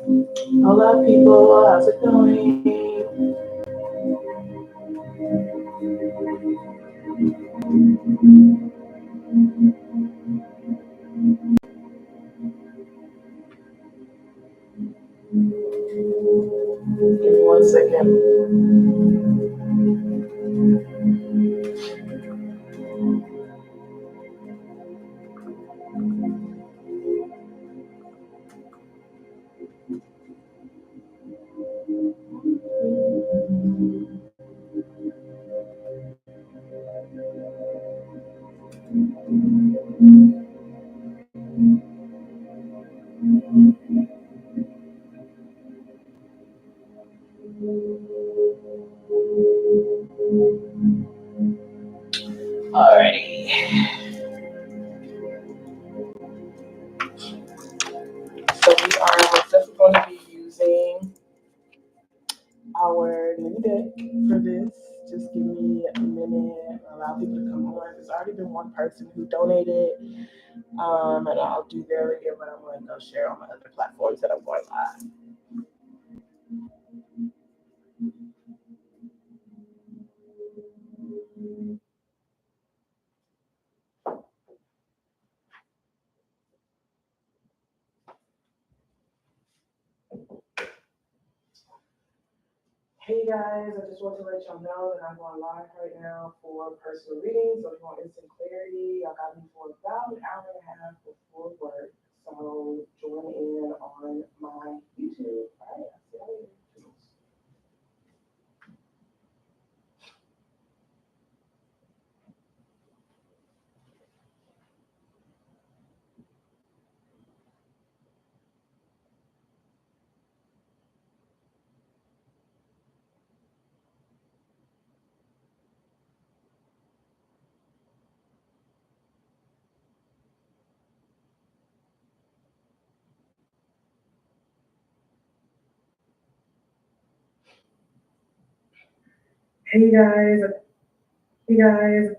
Hola, people. How's it going? Give me 1 second. Alrighty. So we are definitely going to be using our new deck for this. Just give me a minute, allow people to come on. There's already been one person who donated, and I'll do their review, but I'm going to go share on my other platforms that I'm going live. Hey guys, I just want to let y'all know that I'm going live right now for personal readings. So if you want instant clarity, I got me for about an hour and a half before work. So join in on my YouTube. All right, I'll see y'all later. Hey guys, hey guys.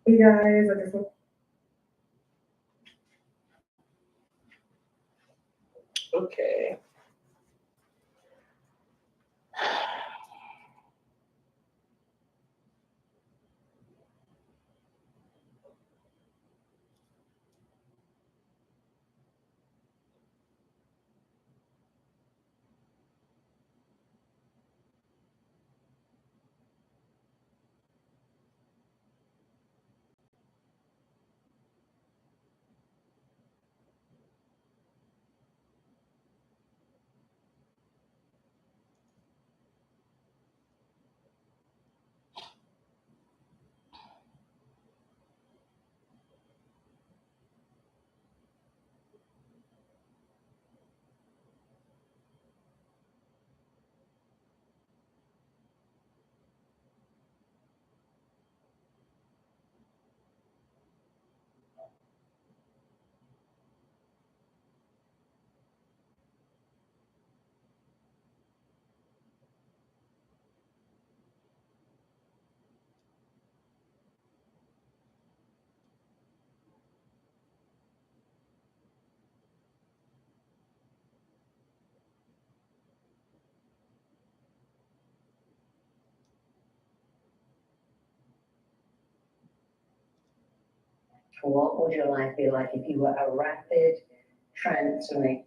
Hey guys, I just want. Okay. What would your life be like if you were a rapid transformation?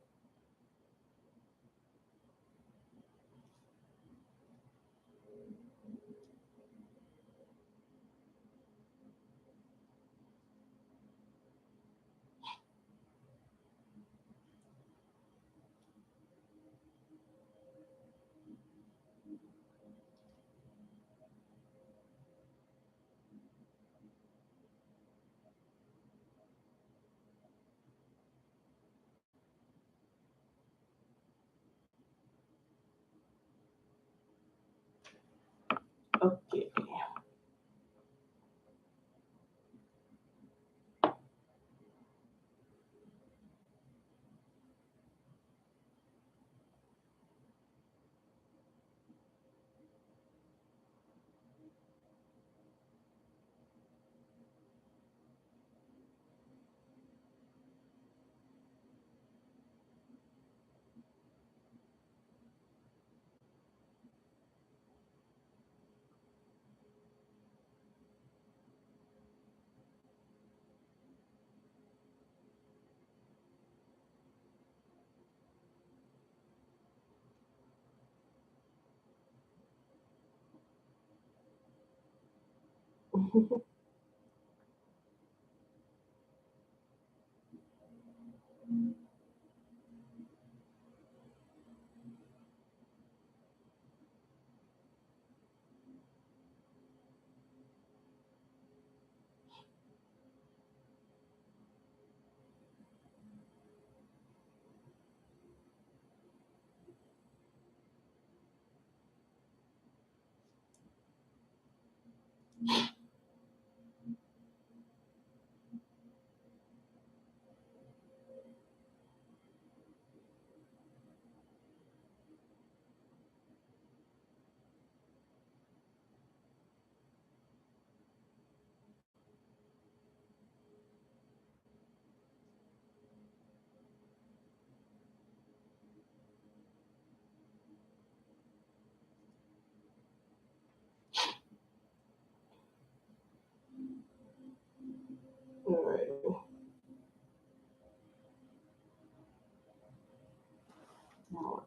Okay. All right. Now, what?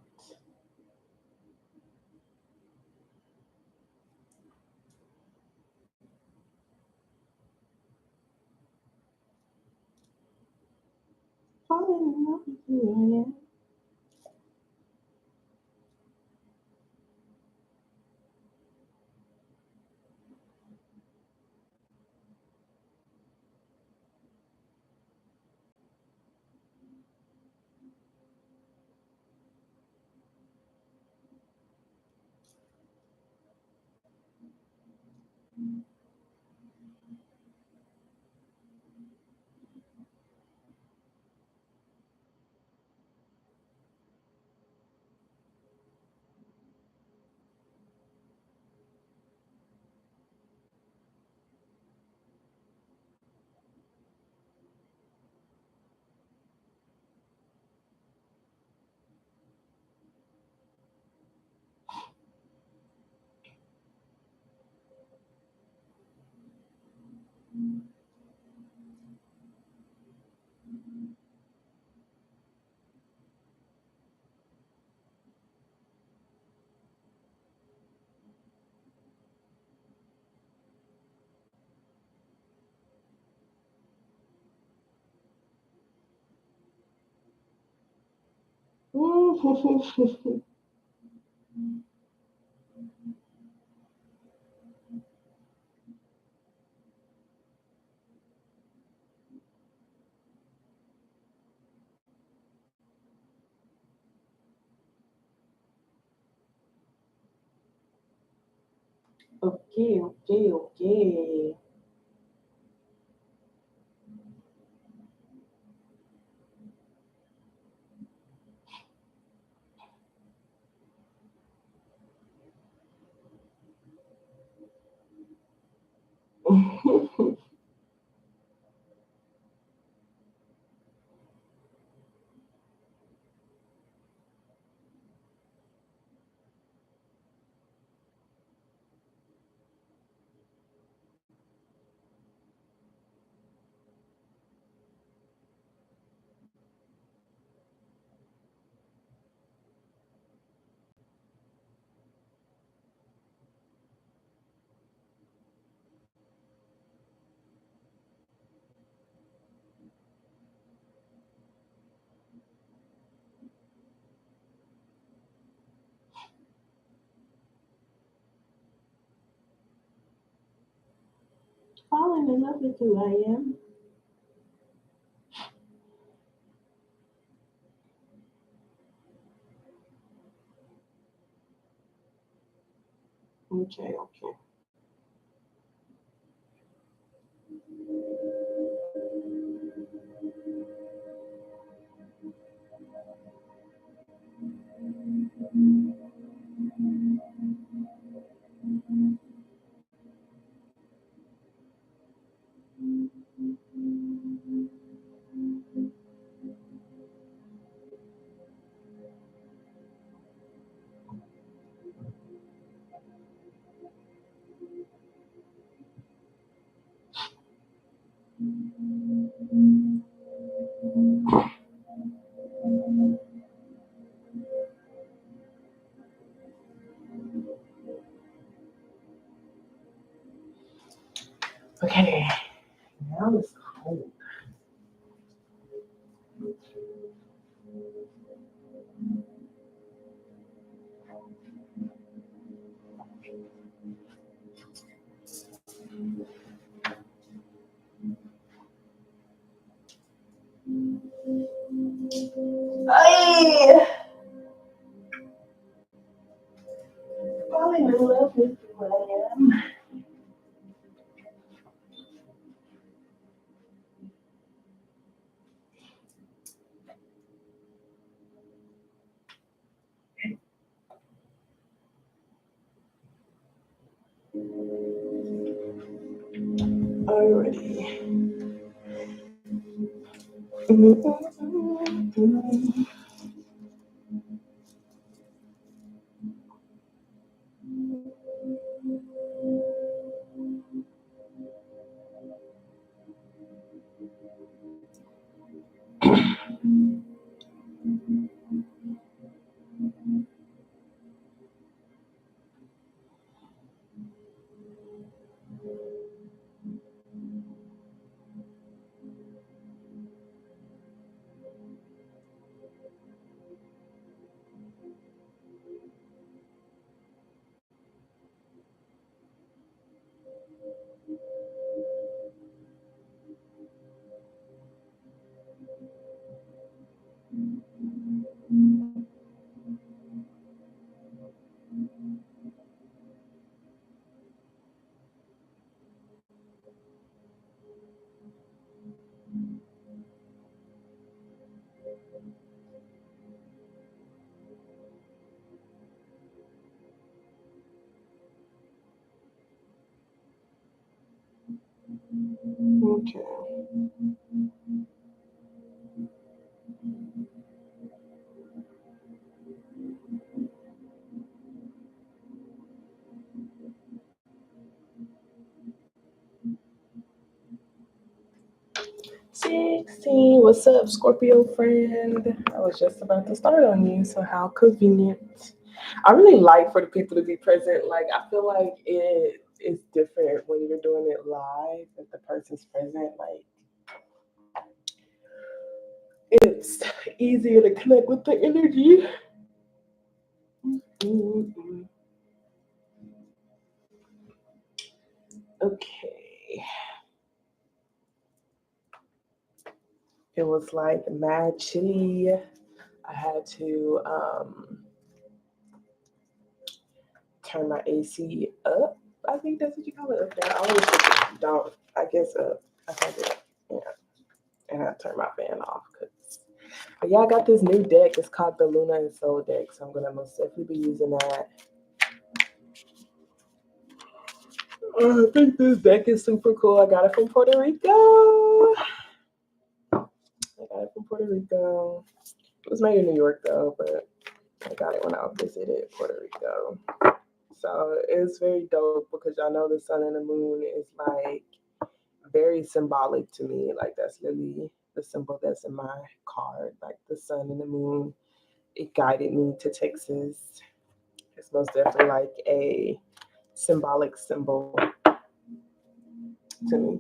Okay, okay, okay. Falling in love with who I am. Okay. Okay. Now it's cold. Ay! Falling in love with who I am. Alrighty. Okay. 16. What's up, Scorpio friend? I was just about to start on you, so how convenient. I really like for the people to be present. Like, I feel like it is different when you're doing it live, if the person's present. Like, it's easier to connect with the energy. Mhm. Okay. It was like mad chilly. I had to turn my AC up. I think that's what you call it. Up there. I always think it down. I guess up. I had it, yeah. And I turned my fan off. But yeah, I got this new deck. It's called the Luna and Soul deck. So I'm gonna most definitely be using that. I think this deck is super cool. I got it from Puerto Rico. It was made in New York though, but I got it when I visited Puerto Rico. So it's very dope because y'all know the sun and the moon is like very symbolic to me. Like that's literally the symbol that's in my card. Like the sun and the moon. It guided me to Texas. It's most definitely like a symbolic symbol to me.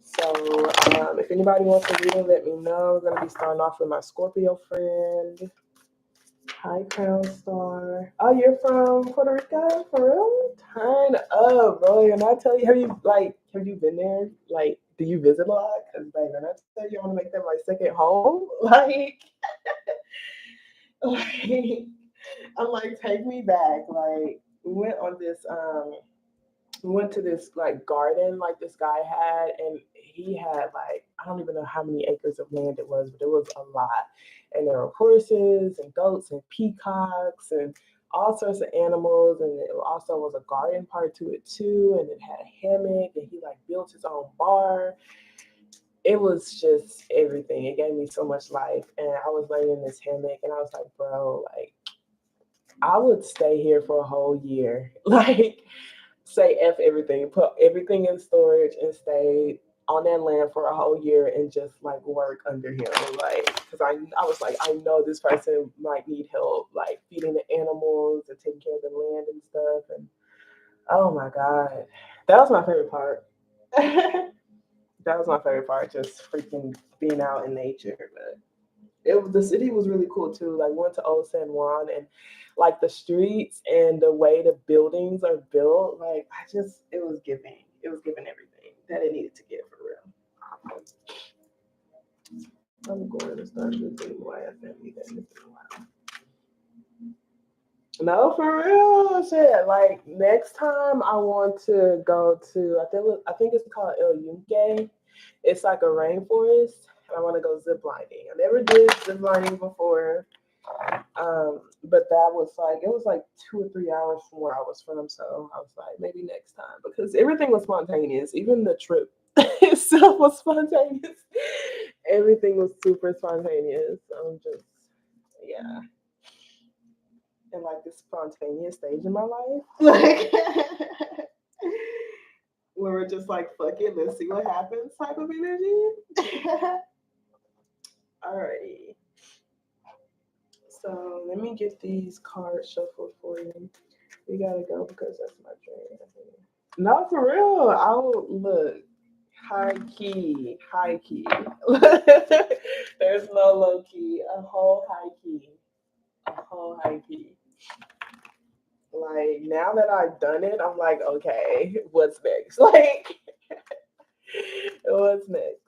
So if anybody wants to read it, let me know. We're gonna be starting off with my Scorpio friend. Hi, Crown Star. Oh, you're from Puerto Rico? For real? Turn up, bro. And I tell you, have you been there? Like, do you visit a lot? Because, baby, when I tell you, I want to make that my second home. Like, I'm like, take me back. Like, we went to this like garden like this guy had, and he had like I don't even know how many acres of land it was, but it was a lot. And there were horses and goats and peacocks and all sorts of animals, and it also was a garden part to it too, and it had a hammock, and he like built his own bar. It was just everything. It gave me so much life, and I was laying in this hammock, and I was like, bro, like I would stay here for a whole year. Like say F everything, put everything in storage and stay on that land for a whole year and just like work under him. Like, because I was like, I know this person might need help, like feeding the animals and taking care of the land and stuff. And oh my God, that was my favorite part. That was my favorite part, just freaking being out in nature. But the city was really cool too. Like went to Old San Juan and like the streets and the way the buildings are built. Like it was giving everything that it needed to get for real. I'm going to start visiting my family that in a while. No, for real, shit. Like next time, I want to go to. I think it's called El Yunque. It's like a rainforest, and I want to go zip lining. I never did zip lining before. But that was like it was like 2 or 3 hours from where I was from, so I was like maybe next time because everything was spontaneous. Even the trip itself was spontaneous. Everything was super spontaneous. I'm just yeah, in like this spontaneous stage in my life, like where we're just like fuck it, let's see what happens type of energy. Alrighty. So let me get these cards shuffled for you. We gotta go because that's my dream. No, for real. I'll look high key, high key. There's no low key. A whole high key, a whole high key. Like now that I've done it, I'm like, okay, what's next? Like, what's next?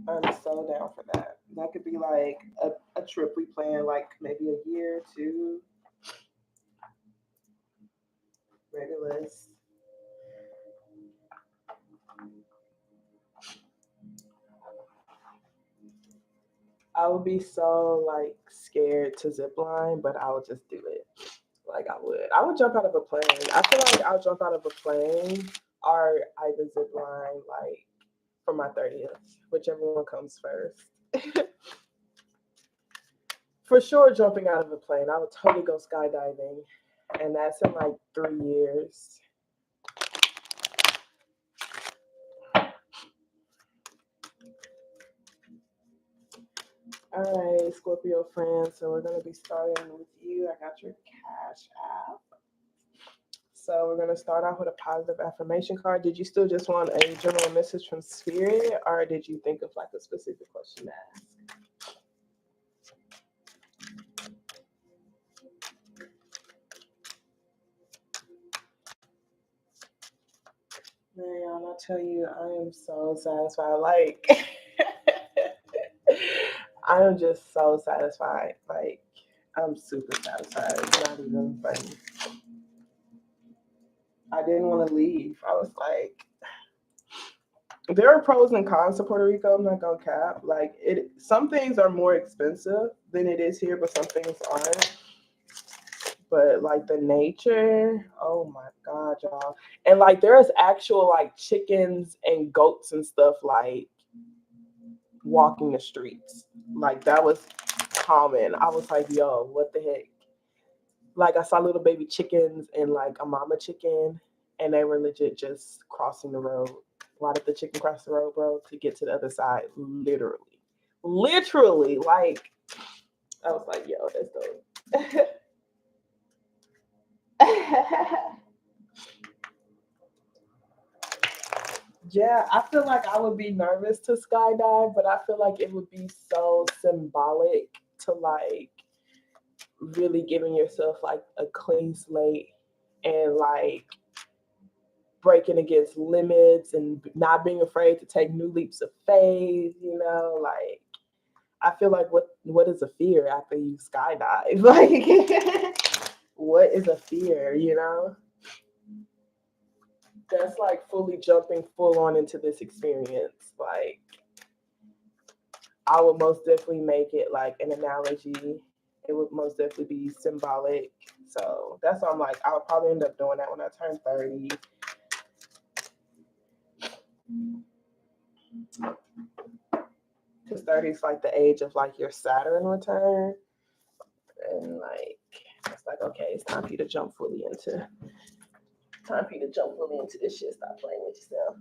I'm so down for that. That could be like a trip we plan, like maybe a year, two, maybe less. I would be so like scared to zip line, but I would just do it. Like I would. I would jump out of a plane. I feel like I'll jump out of a plane or either zip line like for my 30th, whichever one comes first. For sure jumping out of a plane. I would totally go skydiving. And that's in like 3 years. All right, Scorpio friends. So we're gonna be starting with you. I got your cash app. So we're gonna start off with a positive affirmation card. Did you still just want a general message from spirit, or did you think of like a specific question to ask? Man, I tell you, I am so satisfied. Like I am just so satisfied. Like I'm super satisfied. It's not even funny. I didn't want to leave. I was like, there are pros and cons to Puerto Rico. I'm not gonna cap. Like it, some things are more expensive than it is here, but some things aren't. But like the nature, oh my god, y'all! And like there's actual like chickens and goats and stuff like walking the streets. Like that was common. I was like, yo, what the heck? Like I saw little baby chickens and like a mama chicken, and they were legit just crossing the road. Why did the chicken cross the road, bro? To get to the other side, literally, literally. Like I was like, yo, that's dope. Yeah, I feel like I would be nervous to skydive, but I feel like it would be so symbolic to like really giving yourself like a clean slate and like breaking against limits and not being afraid to take new leaps of faith, you know, like I feel like what is a fear after you skydive? Like what is a fear, you know? That's like fully jumping full on into this experience. Like I would most definitely make it like an analogy. It would most definitely be symbolic. So that's why I'm like, I'll probably end up doing that when I turn 30. Because 30 is like the age of like your Saturn return. And like, it's like, okay, it's time for you to jump fully into this shit. Stop playing with yourself.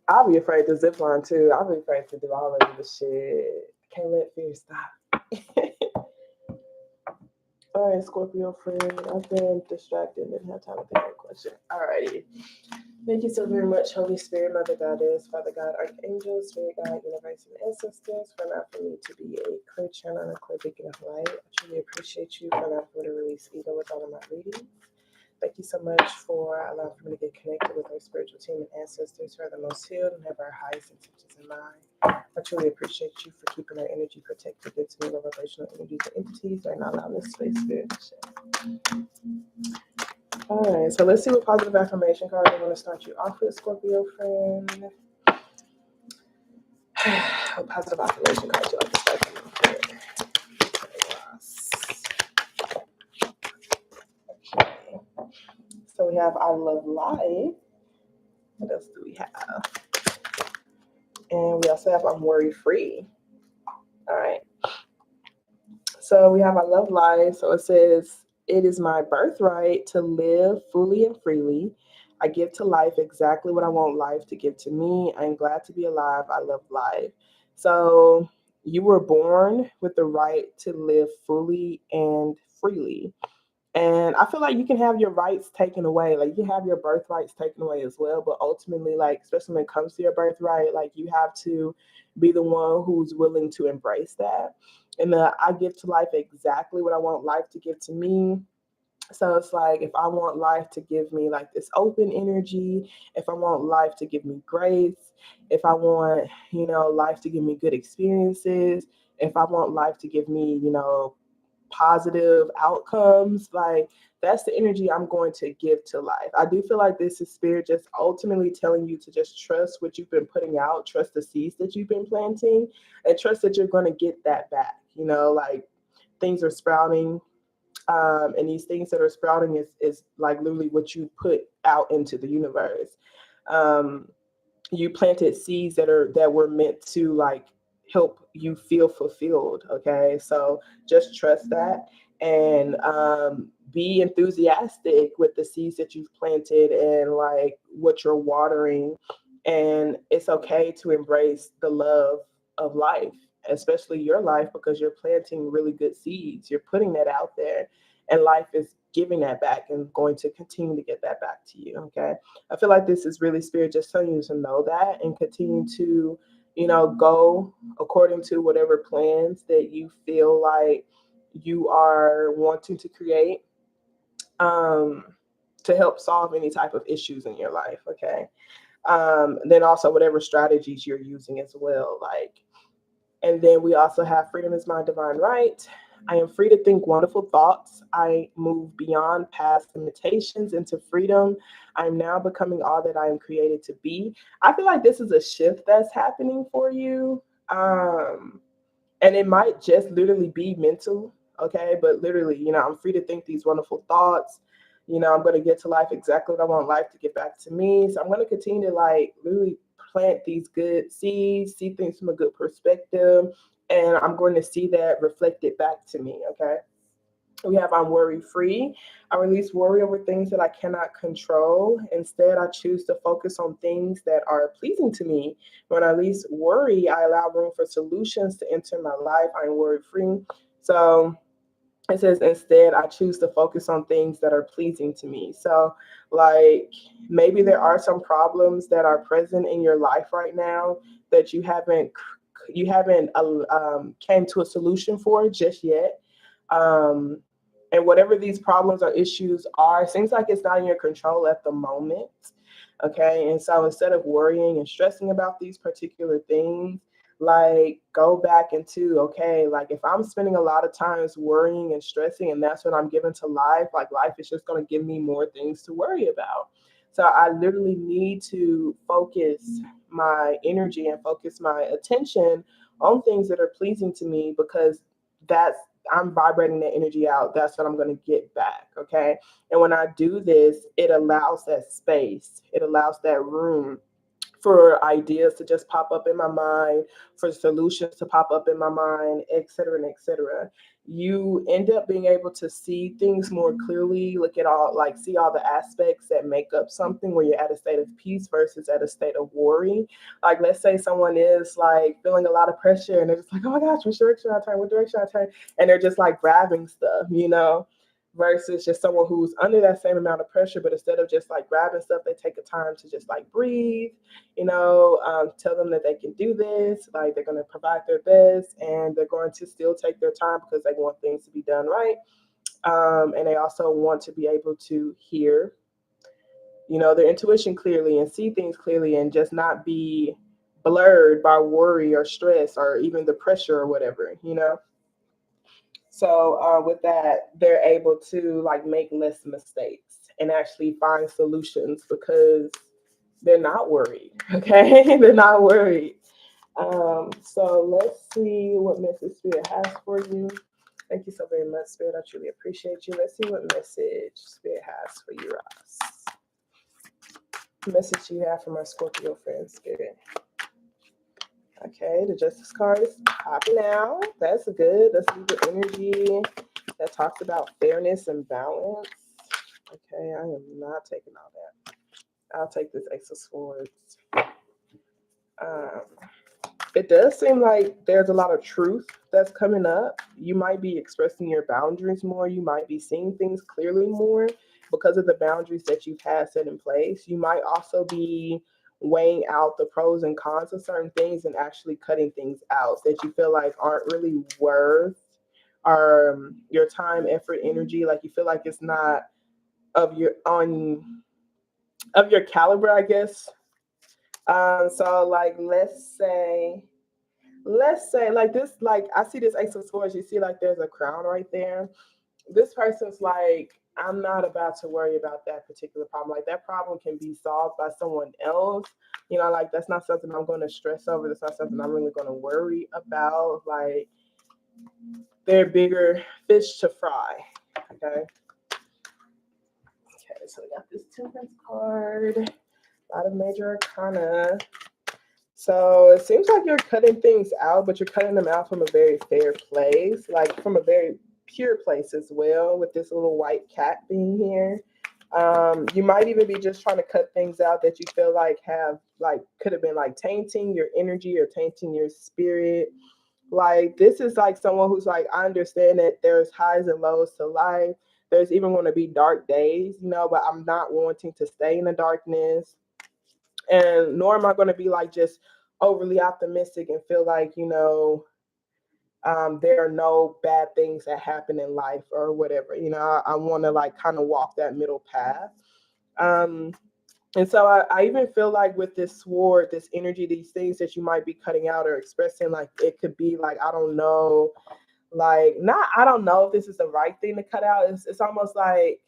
I'll be afraid to zip line too. I'll be afraid to do all of this shit. Can't let fear stop. All right, Scorpio friend. I've been distracted and didn't have time to think of a question. Alrighty. Thank you so very much, Holy Spirit, Mother Goddess, Father God, Archangel, Spirit God, Universe, and Ancestors, for allowing for me to be a clear channel and a clear beacon of light. I truly appreciate you for allowing for me to release ego with all of my readings. Thank you so much for allowing for me to get connected with our spiritual team and ancestors who are the most healed and have our highest intentions in mind. I truly appreciate you for keeping our energy protected against new vibrational energies and entities that are not allowing this space spirit to share. All right, so let's see what positive affirmation cards I want to start you off with, Scorpio friend. What positive affirmation cards you like to start you off with? Okay. So we have I love life. What else do we have? And we also have I'm worry free. All right. So we have I love life. So it says, it is my birthright to live fully and freely. I give to life exactly what I want life to give to me. I'm glad to be alive. I love life. So you were born with the right to live fully and freely. And I feel like you can have your rights taken away. Like you have your birthrights taken away as well. But ultimately, like, especially when it comes to your birthright, like you have to be the one who's willing to embrace that. And I give to life exactly what I want life to give to me. So it's like if I want life to give me like this open energy, if I want life to give me grace, if I want, life to give me good experiences, if I want life to give me, positive outcomes, like that's the energy I'm going to give to life. I do feel like this is spirit just ultimately telling you to just trust what you've been putting out, trust the seeds that you've been planting, and trust that you're going to get that back. Like things are sprouting, and these things that are sprouting is like literally what you put out into the universe. Um, you planted seeds that were meant to like help you feel fulfilled. Okay, so just trust that, and be enthusiastic with the seeds that you've planted and like what you're watering. And it's okay to embrace the love of life, especially your life, because you're planting really good seeds, you're putting that out there, and life is giving that back and going to continue to get that back to you. Okay, I feel like this is really spirit just telling you to know that and continue to, go according to whatever plans that you feel like you are wanting to create, um, to help solve any type of issues in your life. Okay. Then also whatever strategies you're using as well. Like, and then we also have freedom is my divine right. I am free to think wonderful thoughts. I move beyond past limitations into freedom. I'm now becoming all that I am created to be. I feel like this is a shift that's happening for you. And it might just literally be mental, okay? But literally, I'm free to think these wonderful thoughts. I'm going to get to life exactly what I want life to get back to me. So I'm going to continue to like literally plant these good seeds, see things from a good perspective, and I'm going to see that reflected back to me, okay? We have I'm worry free. I release worry over things that I cannot control. Instead, I choose to focus on things that are pleasing to me. When I release worry, I allow room for solutions to enter my life. I'm worry free. So It says, instead, I choose to focus on things that are pleasing to me. So, like, maybe there are some problems that are present in your life right now that you haven't came to a solution for just yet. Um, and whatever these problems or issues are, it seems like it's not in your control at the moment. Okay. And so instead of worrying and stressing about these particular things, like go back into, okay, like if I'm spending a lot of times worrying and stressing and that's what I'm giving to life, like life is just going to give me more things to worry about. So I literally need to focus my energy and focus my attention on things that are pleasing to me, because that's I'm vibrating that energy out. That's what I'm going to get back. Okay. And when I do this, it allows that space, it allows that room for ideas to just pop up in my mind, for solutions to pop up in my mind, et cetera, and et cetera. You end up being able to see things more clearly, look at all, like see all the aspects that make up something where you're at a state of peace versus at a state of worry. Like, let's say someone is like feeling a lot of pressure and they're just like, oh my gosh, which direction I turn? What direction I turn? And they're just like grabbing stuff. Versus just someone who's under that same amount of pressure, but instead of just like grabbing stuff, they take a time to just like breathe, tell them that they can do this, like they're going to provide their best and they're going to still take their time because they want things to be done right. And they also want to be able to hear, their intuition clearly and see things clearly and just not be blurred by worry or stress or even the pressure or whatever. So with that, they're able to like make less mistakes and actually find solutions because they're not worried. Okay, they're not worried. So let's see what message Spirit has for you. Thank you so very much, Spirit. I truly appreciate you. Let's see what message Spirit has for you, Ross. Message you have for my Scorpio friend, Spirit. Okay, the Justice card is popping out. That's good. That's good energy. That talks about fairness and balance. Okay, I am not taking all that. I'll take this Ace of Swords. Um, it does seem like there's a lot of truth that's coming up. You might be expressing your boundaries more. You might be seeing things clearly more because of the boundaries that you've had set in place. You might also be weighing out the pros and cons of certain things and actually cutting things out that you feel like aren't really worth your time, effort, energy. Like you feel like it's not of your on of your caliber, I guess. So like let's say like this, like I see this Ace of Swords, you see like there's a crown right there. This person's like, I'm not about to worry about that particular problem. Like that problem can be solved by someone else. Like that's not something I'm going to stress over. That's not something I'm really going to worry about. Like they're bigger fish to fry. Okay. Okay, so we got this Temperance card, a lot of major arcana. So it seems like you're cutting things out, but you're cutting them out from a very fair place, like from a very pure place as well, with this little white cat being here. You might even be just trying to cut things out that you feel like could have been like tainting your energy or tainting your spirit. Like this is like someone who's like, I understand that there's highs and lows to life. There's even going to be dark days, but I'm not wanting to stay in the darkness, and nor am I going to be like just overly optimistic and feel like there are no bad things that happen in life or whatever. I want to like kind of walk that middle path. um and so I even feel like with this sword, this energy, these things that you might be cutting out or expressing, like it could be like, I don't know, like not I don't know if this is the right thing to cut out. It's almost like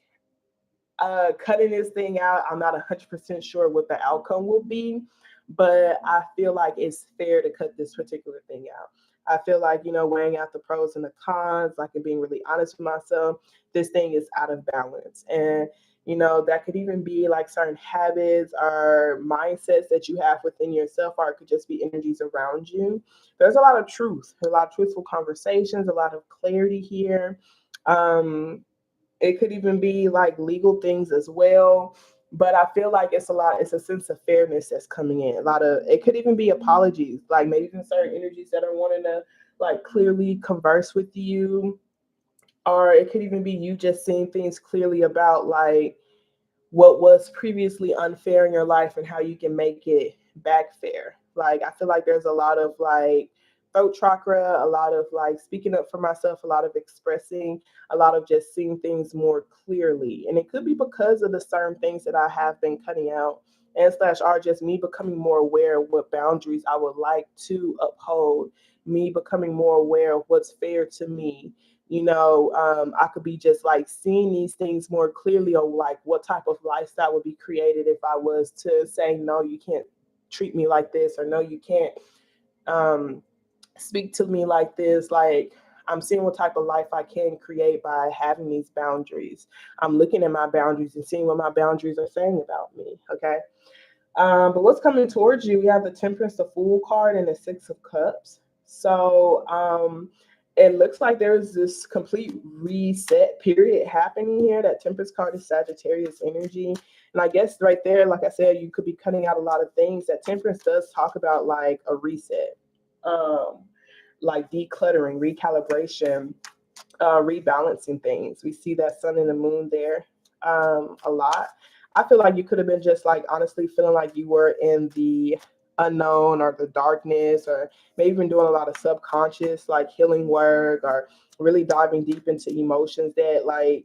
cutting this thing out, I'm not 100% sure what the outcome will be, but I feel like it's fair to cut this particular thing out. I feel like, weighing out the pros and the cons, like and being really honest with myself, this thing is out of balance. And, that could even be like certain habits or mindsets that you have within yourself, or it could just be energies around you. There's a lot of truth, a lot of truthful conversations, a lot of clarity here. It could even be like legal things as well. But I feel like it's a sense of fairness that's coming in. A lot of it could even be apologies, like maybe even certain energies that are wanting to like clearly converse with you. or it could even be you just seeing things clearly about like what was previously unfair in your life and how you can make it back fair. Like I feel like there's a lot of like throat chakra, a lot of like speaking up for myself, a lot of expressing, a lot of just seeing things more clearly. And it could be because of the certain things that I have been cutting out and slash are just me becoming more aware of what boundaries I would like to uphold, me becoming more aware of what's fair to me. I could be just like seeing these things more clearly on like what type of lifestyle would be created if I was to say, no, you can't treat me like this, or no, you can't um, speak to me like this. Like, I'm seeing what type of life I can create by having these boundaries. I'm looking at my boundaries and seeing what my boundaries are saying about me. Okay. But what's coming towards you? We have the Temperance, the Fool card, and the Six of Cups. So it looks like there's this complete reset period happening here. That Temperance card is Sagittarius energy. And I guess right there, like I said, you could be cutting out a lot of things. That Temperance does talk about like a reset, um, like decluttering, recalibration, rebalancing things. We see that sun and the moon there a lot. I feel like you could have been just like honestly feeling like you were in the unknown or the darkness, or maybe even doing a lot of subconscious like healing work, or really diving deep into emotions that like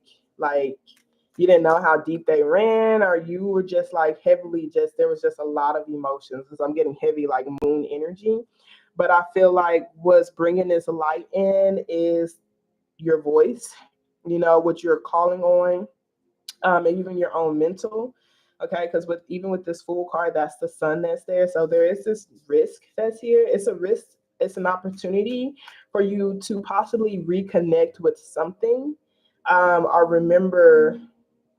you didn't know how deep they ran, or you were just like heavily just there was just a lot of emotions because I'm getting heavy like moon energy. But I feel like what's bringing this light in is your voice, what you're calling on, and even your own mental. Okay, because with even with this Fool card, that's the sun that's there. So there is this risk that's here. It's a risk. It's an opportunity for you to possibly reconnect with something, or remember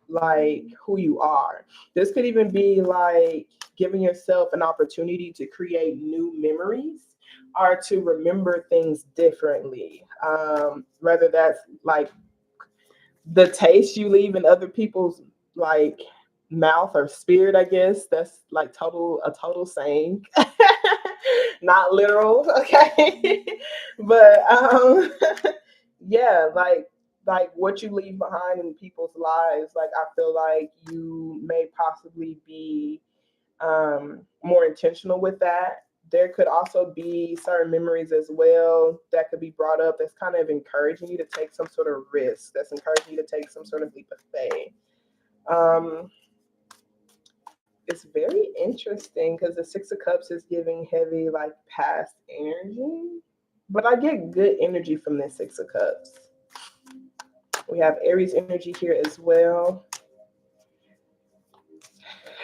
like who you are. This could even be like giving yourself an opportunity to create new memories or to remember things differently. Whether that's like the taste you leave in other people's like mouth or spirit, I guess that's like a total saying. Not literal, okay. But yeah, like what you leave behind in people's lives, like I feel like you may possibly be more intentional with that. There could also be certain memories as well that could be brought up that's kind of encouraging you to take some sort of risk, that's encouraging you to take some sort of leap of faith. Um, it's very interesting because the Six of Cups is giving heavy, like past energy, but I get good energy from this Six of Cups. We have Aries energy here as well.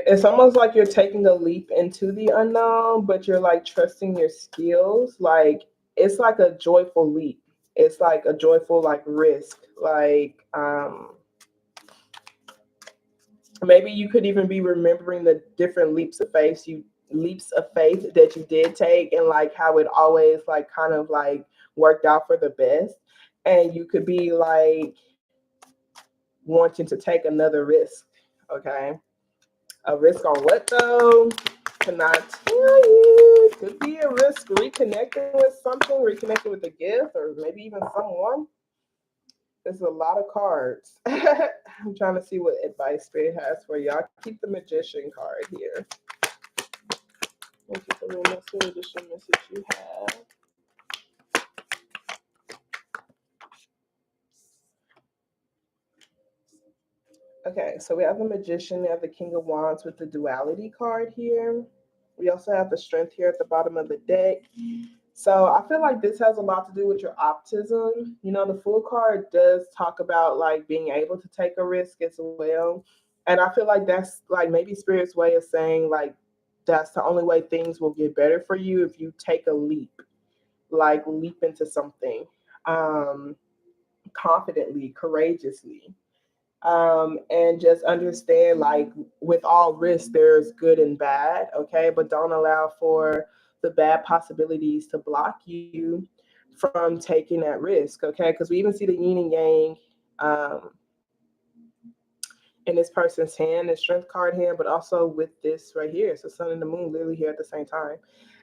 It's almost like you're taking a leap into the unknown, but you're like trusting your skills. Like it's like a joyful leap. It's like a joyful like risk. Like maybe you could even be remembering the different leaps of faith that you did take, and like how it always like kind of like worked out for the best. And you could be like wanting to take another risk. Okay. A risk on what though? Cannot tell you. Could be a risk reconnecting with something, reconnecting with a gift, or maybe even someone. There's a lot of cards. I'm trying to see what advice Spirit has for y'all. Keep the Magician card here. Thank you for the message you have. Okay, so we have the Magician, we have the King of Wands with the Duality card here. We also have the Strength here at the bottom of the deck. So I feel like this has a lot to do with your optimism. The Fool card does talk about like being able to take a risk as well. And I feel like that's like maybe Spirit's way of saying like that's the only way things will get better for you if you take a leap, like leap into something um, confidently, courageously, and just understand like with all risk there's good and bad, okay, but don't allow for the bad possibilities to block you from taking that risk, okay, because we even see the yin and yang um, in this person's hand, the strength card hand, but also with this right here, it's the sun and the moon literally here at the same time.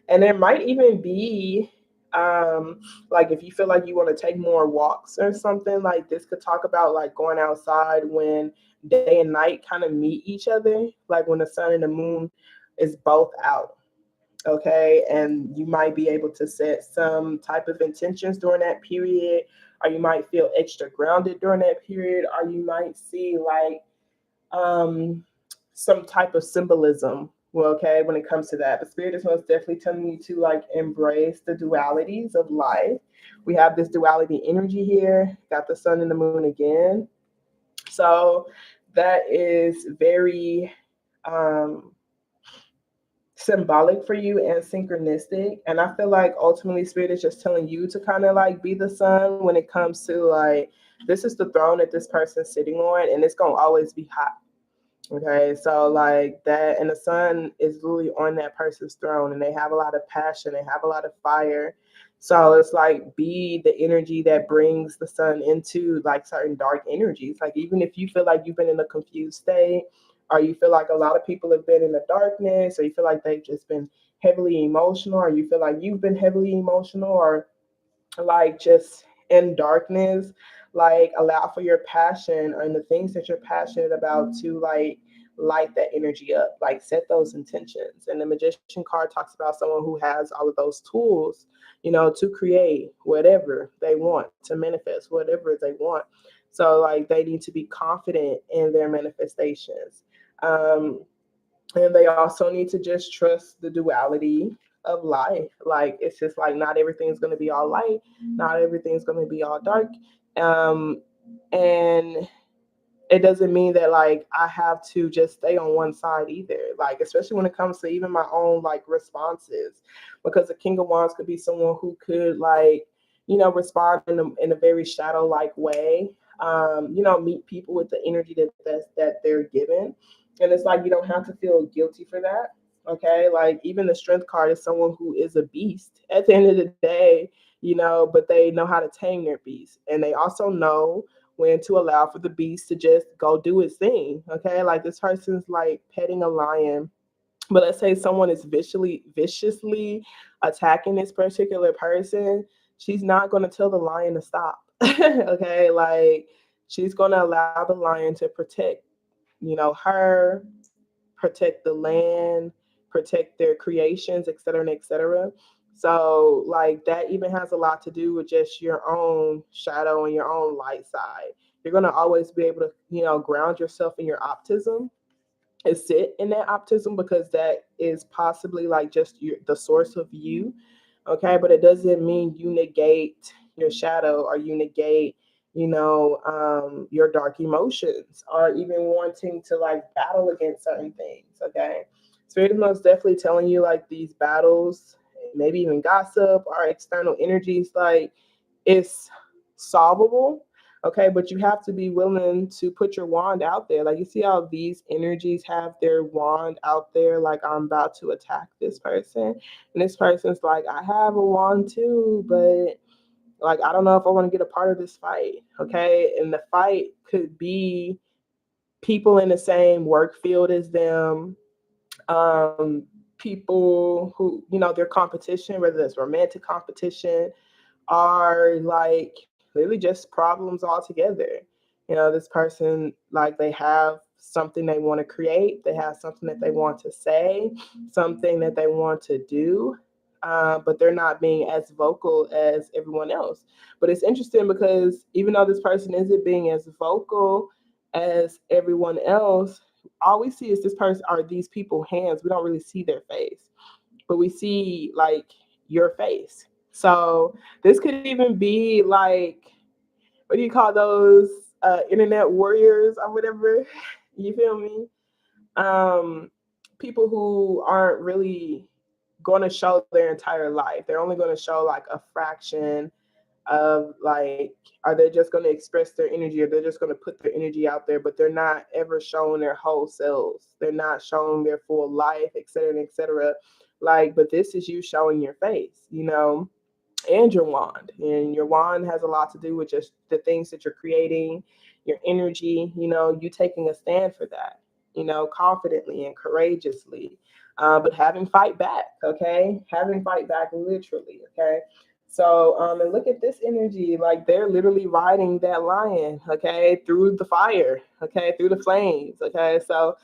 And there might even be Like if you feel like you want to take more walks or something, like this could talk about like going outside when day and night kind of meet each other, like when the sun and the moon is both out. Okay, and you might be able to set some type of intentions during that period, or you might feel extra grounded during that period, or you might see like um, some type of symbolism. Well, okay, when it comes to that, the spirit is most definitely telling you to like embrace the dualities of life. We have this duality energy here, got the sun and the moon again. So that is very um, symbolic for you and synchronistic. And I feel like ultimately spirit is just telling you to kind of like be the sun when it comes to like this is the throne that this person's sitting on and it's gonna always be hot. Okay, so like that, and the sun is literally on that person's throne, and they have a lot of passion, they have a lot of fire. So it's like be the energy that brings the sun into like certain dark energies. Like even if you feel like you've been in a confused state, or you feel like a lot of people have been in the darkness, or you feel like they've just been heavily emotional, or you feel like you've been heavily emotional, or like just in darkness, like allow for your passion and the things that you're passionate about to like light that energy up, like set those intentions. And the magician card talks about someone who has all of those tools, to create whatever they want, to manifest whatever they want. So like they need to be confident in their manifestations. um, and they also need to just trust the duality of life. Like it's just like not everything's going to be all light, not everything's going to be all dark. um and it doesn't mean that like I have to just stay on one side either. Like especially when it comes to even my own like responses, because the King of Wands could be someone who could like respond in a very shadow like way. Meet people with the energy that they're given, and it's like you don't have to feel guilty for that. Okay, like even the Strength card is someone who is a beast at the end of the day, but they know how to tame their beast, and they also know when to allow for the beast to just go do its thing. Okay, like this person's like petting a lion, but let's say someone is viciously attacking this particular person, she's not going to tell the lion to stop. Okay, like she's going to allow the lion to protect her, protect the land, protect their creations, et cetera, et cetera. So, like, that even has a lot to do with just your own shadow and your own light side. You're going to always be able to, ground yourself in your optimism and sit in that optimism, because that is possibly like just the source of you. Okay, but it doesn't mean you negate your shadow, or you negate your dark emotions, or even wanting to like battle against certain things. Okay, spirit is most definitely telling you like these battles, maybe even gossip or external energies, like it's solvable. Okay, but you have to be willing to put your wand out there. Like you see how these energies have their wand out there, like I'm about to attack this person, and this person's like, I have a wand too, but like I don't know if I want to get a part of this fight. Okay, and the fight could be people in the same work field as them, um, people who their competition, whether it's romantic competition, are like really just problems altogether. This person, like they have something they want to create, they have something that they want to say, something that they want to do, but they're not being as vocal as everyone else. But it's interesting because even though this person isn't being as vocal as everyone else, all we see is this person are these people hands. We don't really see their face, but we see like your face. So this could even be like, what do you call those internet warriors or whatever? You feel me? Um, People who aren't really going to show their entire life. They're only going to show like a fraction of like, are they just going to express their energy, or they're just going to put their energy out there, but they're not ever showing their whole selves. They're not showing their full life, et cetera, et cetera. Like, but this is you showing your face, and your wand. And your wand has a lot to do with just the things that you're creating, your energy, you taking a stand for that, confidently and courageously, but having fight back, okay? Having fight back literally, okay? So, and look at this energy, like they're literally riding that lion, okay, through the fire, okay, through the flames, okay. So,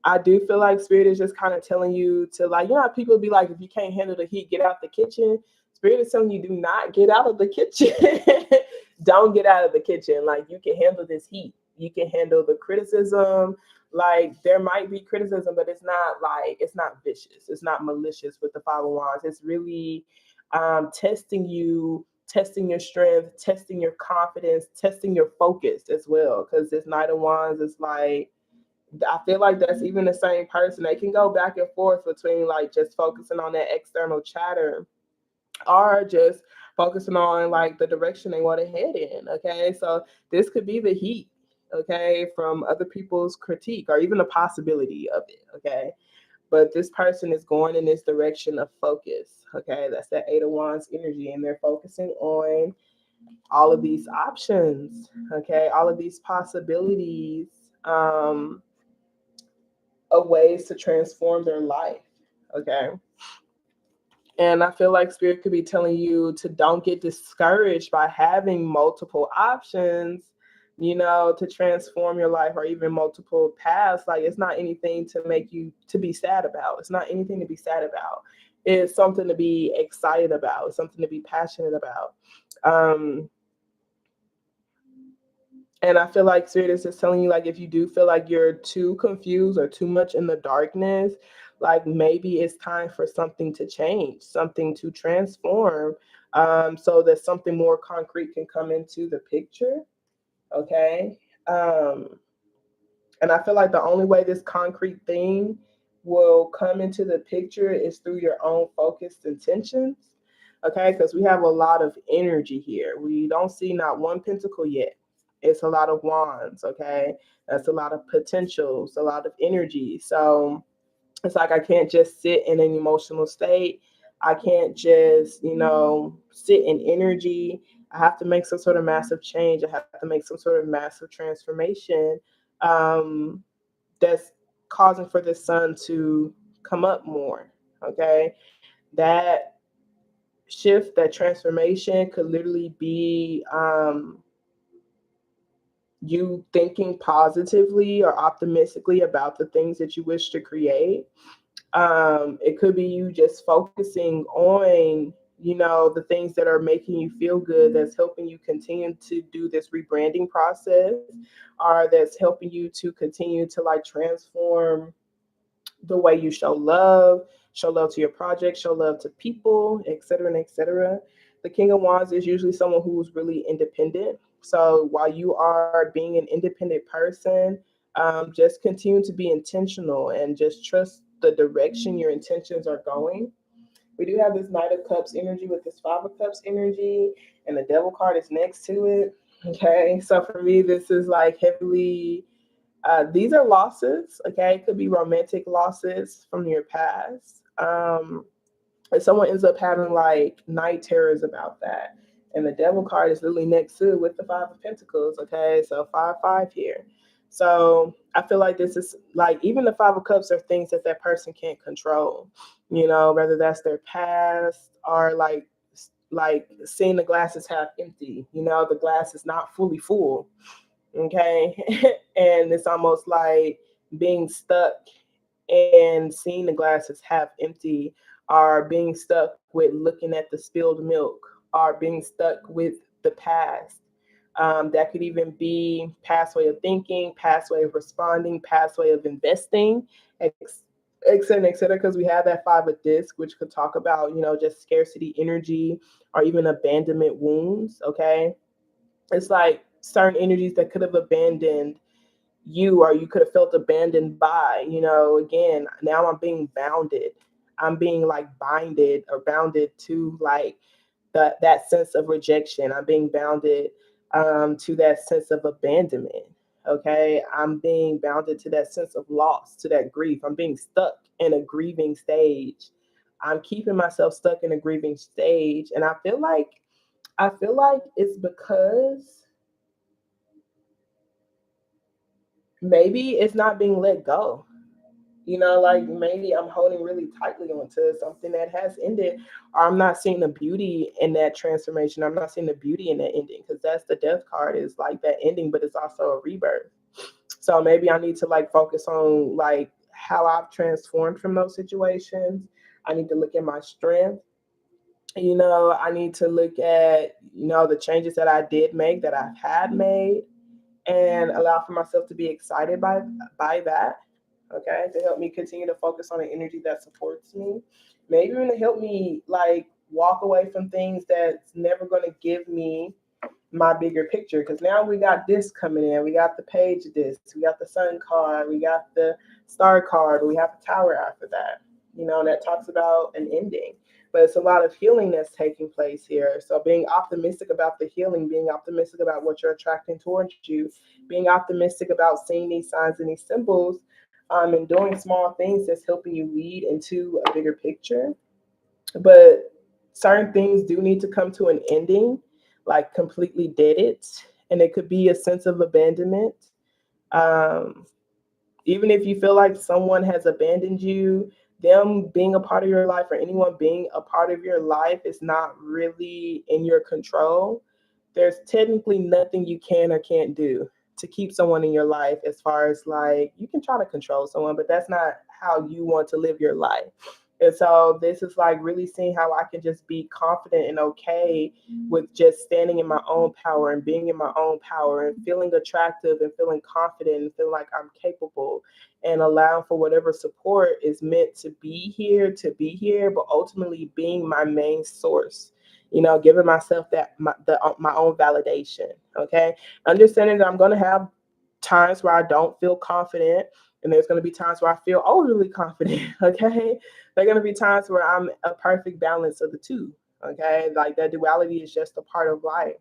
I do feel like spirit is just kind of telling you to, like, you know how people be like, if you can't handle the heat, get out the kitchen. Spirit is telling you, do not get out of the kitchen. Don't get out of the kitchen. Like, you can handle this heat. You can handle the criticism. Like, there might be criticism, but it's not like, it's not vicious. It's not malicious with the Five of Wands. It's really testing you, testing your strength, testing your confidence, testing your focus as well. Because this Knight of Wands is like, I feel like that's even the same person. They can go back and forth between like just focusing on that external chatter or just focusing on like the direction they want to head in. Okay. So this could be the heat, okay, from other people's critique or even the possibility of it. Okay. But this person is going in this direction of focus. Okay. That's that Eight of Wands energy. And they're focusing on all of these options. Okay. All of these possibilities. Of ways to transform their life. Okay. And I feel like spirit could be telling you to don't get discouraged by having multiple options, you know, to transform your life or even multiple paths. Like it's not anything to make you to be sad about. It's not anything to be sad about. It's something to be excited about, it's something to be passionate about. Um, and I feel like Spirit is just telling you, like, if you do feel like you're too confused or too much in the darkness, like maybe it's time for something to change, something to transform, so that something more concrete can come into the picture. Okay. Um, and I feel like the only way this concrete thing will come into the picture is through your own focused intentions. Okay, because we have a lot of energy here. We don't see not one pentacle yet. It's a lot of wands. Okay, that's a lot of potentials, a lot of energy. So it's like I can't just sit in an emotional state. I can't just, you know, sit in energy. I have to make some sort of massive change. I have to make some sort of massive transformation, um, that's causing for the sun to come up more. Okay. That shift, that transformation could literally be you thinking positively or optimistically about the things that you wish to create. It could be you just focusing on, you know, the things that are making you feel good, that's helping you continue to do this rebranding process, or that's helping you to continue to like transform the way you show love to your project, show love to people, etc. and etc. The King of Wands is usually someone who's really independent. So while you are being an independent person, just continue to be intentional and just trust the direction your intentions are going. We do have this Knight of Cups energy with this Five of Cups energy, and the Devil card is next to it. Okay, so for me, this is like heavily these are losses, okay? It could be romantic losses from your past. If someone ends up having like night terrors about that, and the devil card is literally next to it with the Five of Pentacles, okay? So 5 5 here. So I feel like this is like even the Five of Cups are things that that person can't control, you know, whether that's their past or like seeing the glasses half empty, you know, the glass is not fully full, okay. And it's almost like being stuck and seeing the glasses half empty, or being stuck with looking at the spilled milk, or being stuck with the past. That could even be past way of thinking, past way of responding, past way of investing, et cetera, et cetera, because we have that Five of Disc, which could talk about, you know, just scarcity energy or even abandonment wounds, okay. It's like certain energies that could have abandoned you, or you could have felt abandoned by, you know, again, now I'm being bounded. I'm being like binded or bounded to like that sense of rejection. I'm being bounded to that sense of abandonment. Okay. I'm being bounded to that sense of loss, to that grief. I'm being stuck in a grieving stage. I'm keeping myself stuck in a grieving stage. And I feel like it's because maybe it's not being let go. Like maybe I'm holding really tightly onto something that has ended, or I'm not seeing the beauty in that transformation. I'm not seeing the beauty in that ending, because that's the death card, is like that ending, but it's also a rebirth. So maybe I need to like focus on like how I've transformed from those situations. I need to look at my strength. I need to look at, the changes that I did make, that I've had made, and allow for myself to be excited by that. Okay, to help me continue to focus on the energy that supports me. Maybe even to help me like walk away from things that's never going to give me my bigger picture, because now we got this coming in. We got the page of this, we got the sun card, we got the star card, we have the tower after that, that talks about an ending. But it's a lot of healing that's taking place here. So being optimistic about the healing, being optimistic about what you're attracting towards you, being optimistic about seeing these signs and these symbols, and doing small things that's helping you lead into a bigger picture. But certain things do need to come to an ending, like completely dead it. And it could be a sense of abandonment. Um, Even if you feel like someone has abandoned you, them being a part of your life, or anyone being a part of your life, is not really in your control. There's technically nothing you can or can't do to keep someone in your life, as far as like you can try to control someone, but that's not how you want to live your life. And so this is like really seeing how I can just be confident and okay with just standing in my own power and being in my own power and feeling attractive and feeling confident and feeling like I'm capable, and allowing for whatever support is meant to be here, but ultimately being my main source. Giving myself my own validation. Okay, understanding that I'm going to have times where I don't feel confident, and there's going to be times where I feel overly confident. Okay, there are going to be times where I'm a perfect balance of the two. Okay, like that duality is just a part of life.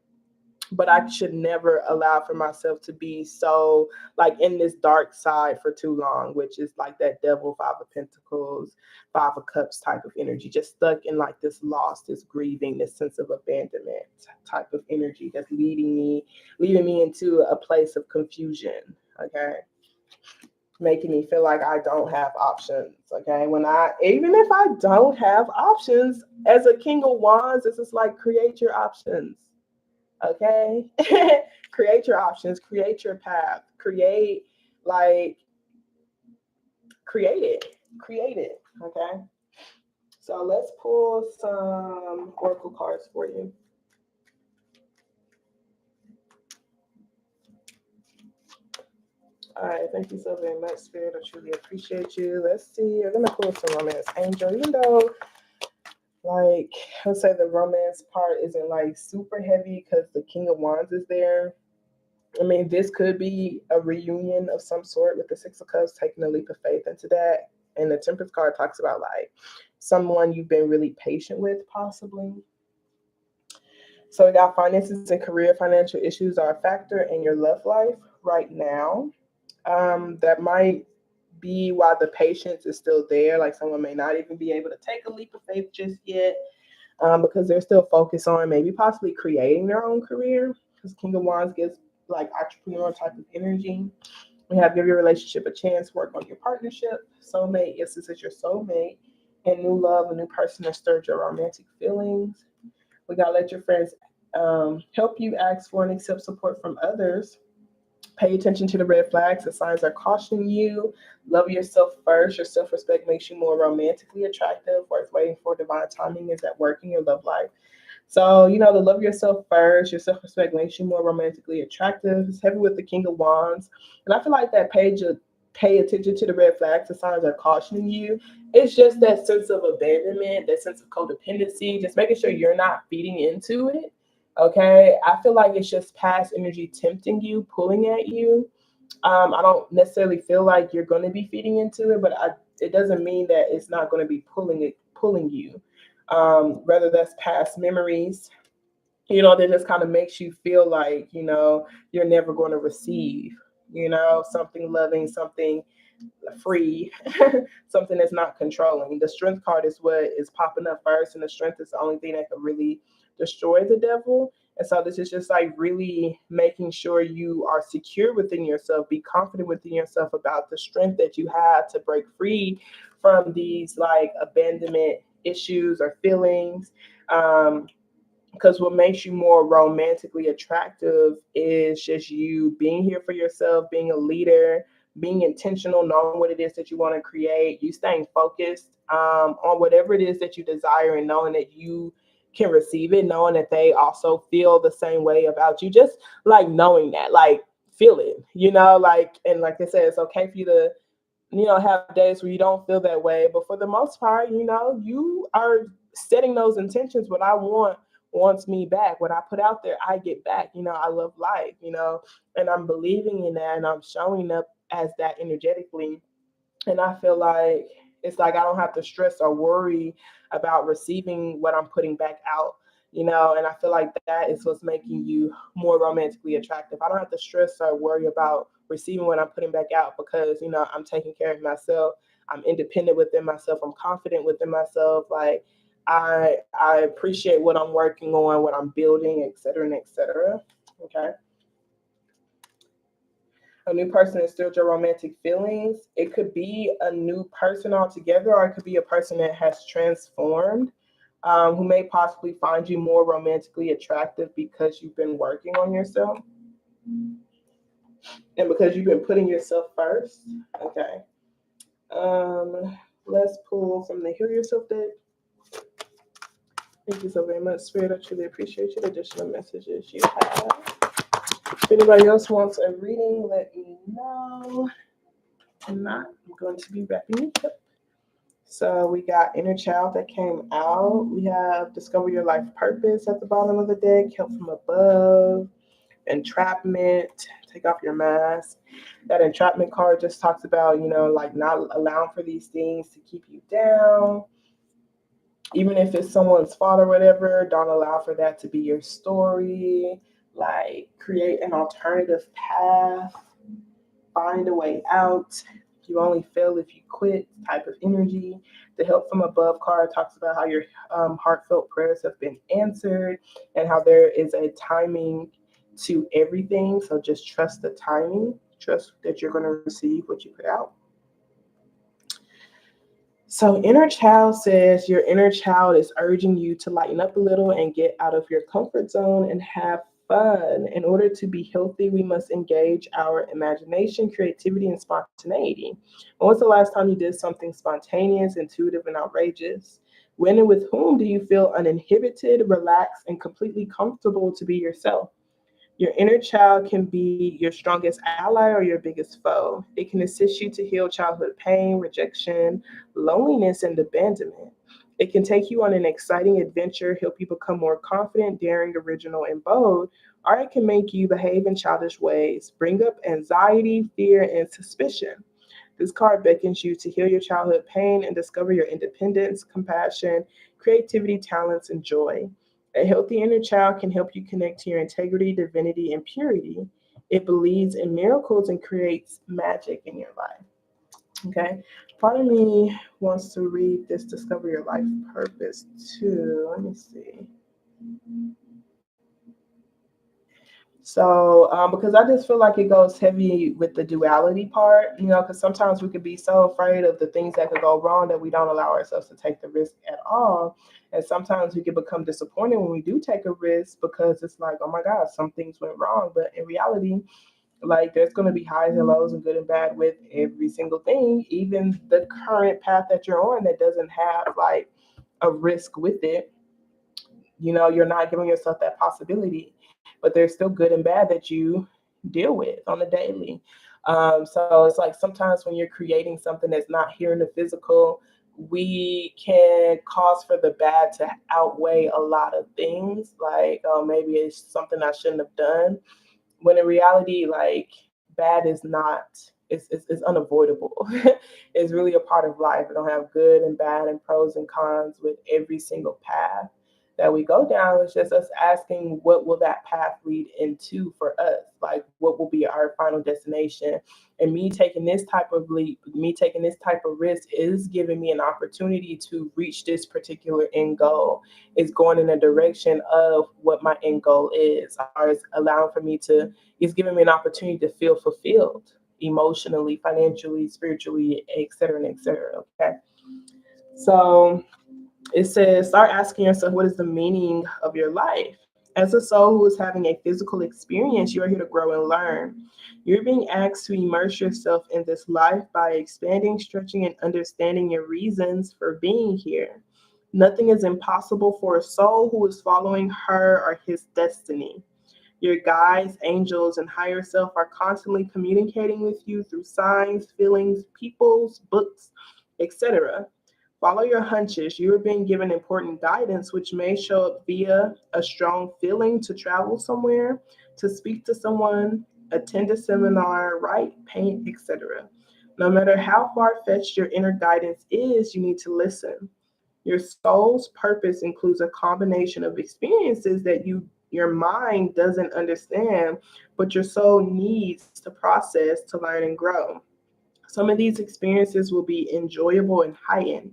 But I should never allow for myself to be so like in this dark side for too long, which is like that devil, five of pentacles, five of cups type of energy, just stuck in like this loss, this grieving, this sense of abandonment type of energy that's leading me into a place of confusion. Okay, making me feel like I don't have options. Okay, when I even if I don't have options, as a king of wands, this is like create your options. Okay, create your options, create your path, like create it, create it. Okay, so let's pull some oracle cards for you. All right, thank you so very much, Spirit. I truly appreciate you. Let's see. I'm gonna pull some romance angel, even though like let's say the romance part isn't like super heavy because the King of Wands is there. I mean, this could be a reunion of some sort with the Six of Cups, taking a leap of faith into that. And the Temperance card talks about like someone you've been really patient with, possibly. So we got finances and career. Financial issues are a factor in your love life right now. That might be why the patience is still there. Like someone may not even be able to take a leap of faith just yet, because they're still focused on maybe possibly creating their own career. Because King of Wands gives like entrepreneur type of energy. We have give your relationship a chance, work on your partnership. Soulmate, yes, this is your soulmate. And new love, a new person that stirs your romantic feelings. We got to let your friends help you ask for and accept support from others. Pay attention to the red flags. The signs are cautioning you. Love yourself first. Your self respect makes you more romantically attractive. Worth waiting for divine timing is at work in your love life. So, to love yourself first, your self respect makes you more romantically attractive. It's heavy with the King of Wands. And I feel like that page of pay attention to the red flags, the signs are cautioning you. It's just that sense of abandonment, that sense of codependency, just making sure you're not feeding into it. Okay. I feel like it's just past energy tempting you, pulling at you. I don't necessarily feel like you're going to be feeding into it, but it doesn't mean that it's not going to be pulling you. Whether that's past memories, that just kind of makes you feel like, you're never going to receive, something loving, something free, something that's not controlling. The strength card is what is popping up first, and the strength is the only thing that can really destroy the devil. And so this is just like really making sure you are secure within yourself, be confident within yourself about the strength that you have to break free from these like abandonment issues or feelings. Um, because what makes you more romantically attractive is just you being here for yourself, being a leader, being intentional, knowing what it is that you want to create, you staying focused on whatever it is that you desire, and knowing that you can receive it, knowing that they also feel the same way about you. Just like knowing that, like feel it, like, and like I said, it's okay for you to have days where you don't feel that way. But for the most part, you are setting those intentions. What I want wants me back. What I put out there, I get back. I love life, and I'm believing in that, and I'm showing up as that energetically. And I feel like it's like I don't have to stress or worry about receiving what I'm putting back out. And I feel like that is what's making you more romantically attractive. I don't have to stress or worry about receiving what I'm putting back out, because I'm taking care of myself. I'm independent within myself. I'm confident within myself. Like I appreciate what I'm working on, what I'm building, et cetera, and et cetera. Okay. A new person instills your romantic feelings. It could be a new person altogether, or it could be a person that has transformed, who may possibly find you more romantically attractive because you've been working on yourself and because you've been putting yourself first. Okay. Let's pull from the Heal Yourself deck. Thank you so very much, Spirit. I truly appreciate you. The additional messages you have. If anybody else wants a reading, let me know. If not, I'm going to be wrapping it up. So we got Inner Child that came out. We have Discover Your Life Purpose at the bottom of the deck, Help from Above, Entrapment, Take Off Your Mask. That entrapment card just talks about, like not allowing for these things to keep you down. Even if it's someone's fault or whatever, don't allow for that to be your story. Like create an alternative path, find a way out. You only fail if you quit type of energy. The Help from Above card talks about how your heartfelt prayers have been answered and how there is a timing to everything. So just trust the timing, trust that you're going to receive what you put out. So, Inner Child says your inner child is urging you to lighten up a little and get out of your comfort zone and have fun. In order to be healthy, we must engage our imagination, creativity, and spontaneity. When was the last time you did something spontaneous, intuitive, and outrageous? When and with whom do you feel uninhibited, relaxed, and completely comfortable to be yourself? Your inner child can be your strongest ally or your biggest foe. It can assist you to heal childhood pain, rejection, loneliness, and abandonment. It can take you on an exciting adventure, help you become more confident, daring, original, and bold, or it can make you behave in childish ways, bring up anxiety, fear, and suspicion. This card beckons you to heal your childhood pain and discover your independence, compassion, creativity, talents, and joy. A healthy inner child can help you connect to your integrity, divinity, and purity. It believes in miracles and creates magic in your life. Okay. Part of me wants to read this Discover Your Life Purpose too. Let me see. So, because I just feel like it goes heavy with the duality part, because sometimes we could be so afraid of the things that could go wrong that we don't allow ourselves to take the risk at all. And sometimes we can become disappointed when we do take a risk because it's like, oh my God, some things went wrong. But in reality, like there's going to be highs and lows and good and bad with every single thing, even the current path that you're on that doesn't have like a risk with it. You're not giving yourself that possibility, but there's still good and bad that you deal with on the daily. So it's like sometimes when you're creating something that's not here in the physical, we can cause for the bad to outweigh a lot of things. Like, oh, maybe it's something I shouldn't have done. When in reality, like, bad is not, it's unavoidable. It's really a part of life. We don't have good and bad and pros and cons with every single path. that we go down. It's just us asking what will that path lead into for us? Like what will be our final destination? And me taking this type of leap, me taking this type of risk is giving me an opportunity to reach this particular end goal. Is going in a direction of what my end goal is, or is allowing for me to, is giving me an opportunity to feel fulfilled emotionally, financially, spiritually, et cetera, and et cetera. Okay. So it says, start asking yourself, what is the meaning of your life? As a soul who is having a physical experience, you are here to grow and learn. You're being asked to immerse yourself in this life by expanding, stretching, and understanding your reasons for being here. Nothing is impossible for a soul who is following her or his destiny. Your guides, angels, and higher self are constantly communicating with you through signs, feelings, peoples, books, etc. Follow your hunches. You are being given important guidance, which may show up via a strong feeling to travel somewhere, to speak to someone, attend a seminar, write, paint, etc. No matter how far fetched your inner guidance is, you need to listen. Your soul's purpose includes a combination of experiences that your mind doesn't understand, but your soul needs to process to learn and grow. Some of these experiences will be enjoyable and heightened.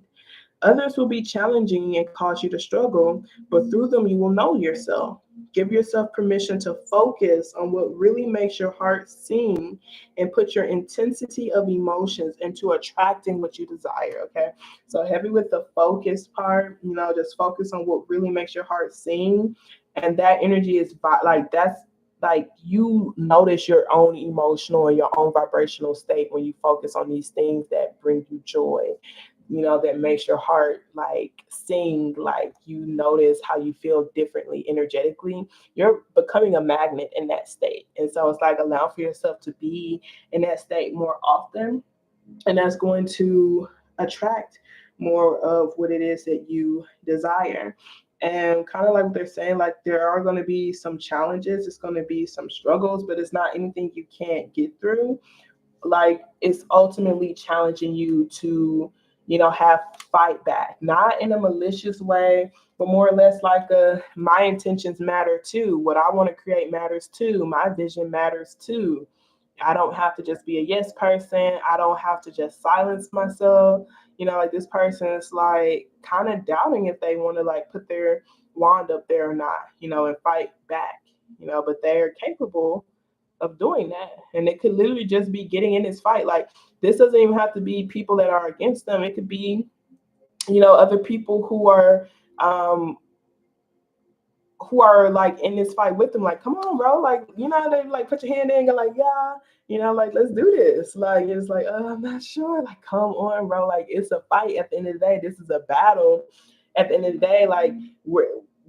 Others will be challenging and cause you to struggle, but through them you will know yourself. Give yourself permission to focus on what really makes your heart sing and put your intensity of emotions into attracting what you desire. Okay. So, heavy with the focus part, just focus on what really makes your heart sing. And that energy is like, that's like you notice your own emotional and your own vibrational state when you focus on these things that bring you joy, that makes your heart like sing, like you notice how you feel differently energetically. You're becoming a magnet in that state. And so it's like allow for yourself to be in that state more often. And that's going to attract more of what it is that you desire. And kind of like what they're saying, like there are going to be some challenges, it's going to be some struggles, but it's not anything you can't get through. Like it's ultimately challenging you to have fight back, not in a malicious way, but more or less like a my intentions matter too, what I want to create matters too, my vision matters too. I don't have to just be a yes person, I don't have to just silence myself. Like this person is like kind of doubting if they want to like put their wand up there or not, and fight back, but they're capable of doing that. And it could literally just be getting in this fight. Like this doesn't even have to be people that are against them. It could be, other people um who are like in this fight with them. Like, come on, bro. Like, they like put your hand in and go like, yeah, like let's do this. Like it's like, I'm not sure. Like, come on, bro. Like it's a fight at the end of the day. This is a battle. At the end of the day, like